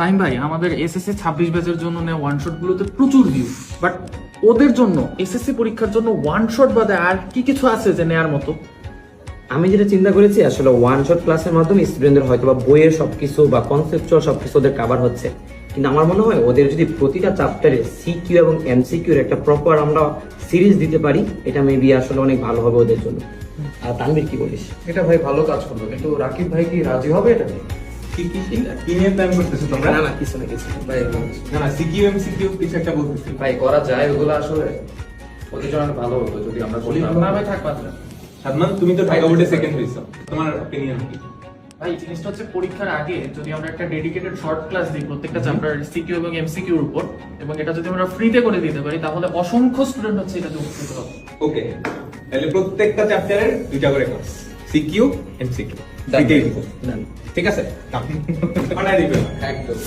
Fine ভাই, আমাদের SSC 26 ব্যাচের জন্য নেওয়া ওয়ান শট গুলোতে প্রচুর ভিউ, বাট ওদের জন্য এসএসসি পরীক্ষার জন্য ওয়ান শট বাদে আর কি কিছু আছে যে নেয়ার মতো? আমি যেটা চিন্তা করেছি আসলে ওয়ান শট ক্লাসের মাধ্যমে স্টুডেন্টদের হয়তো বা বইয়ের সবকিছু বা কনসেপচুয়াল সবকিছু ওদের কাভার হচ্ছে, কিন্তু আমার মনে হয় ওদের যদি প্রতিটা চ্যাপ্টারে সিকিউ এবং এমসিকিউর একটা প্রপার আমরা সিরিজ দিতে পারি, এটা মেবি আসলে অনেক ভালো হবে ওদের জন্য। আর তানভীর কি বলিস? এটা ভাই ভালো কাজ করলো, কিন্তু রাকিব ভাই কি রাজি হবে এটা নিয়ে? কি নিয়ে প্ল্যান করতেছো তোমরা? না কিছু না কিছু না। ভাই না সিকিউ এমসিকিউ কিছু একটা বলতেছি। ভাই করা যায় ওগুলো, আসলে ওদের জন্য অনেক ভালো হতো যদি আমরা করতাম। না ভাই, থাক বাদ দাও। সাদমান, তুমি তো ঢাকা বোর্ডে সেকেন্ড হইছো, তোমার অপিনিয়ন কি? ভাই জিনিসটা হচ্ছে পরীক্ষার আগে যদি আমরা একটা ডেডিকেটেড শর্ট ক্লাস দিই প্রত্যেকটা চ্যাপ্টার সিকিউ এবং এমসিকিউর উপর, এবং এটা যদি আমরা ফ্রিতে করে দিতে পারি, তাহলে অসংখ্য স্টুডেন্ট হচ্ছে এটাতে উপকৃত হবে। ওকে, তাহলে প্রত্যেকটা চ্যাপ্টারের দুইটা করে ক্লাস, সিকিউ এমসিকিউ, Done. ঠিক আছে? বানাই দিবে একদম।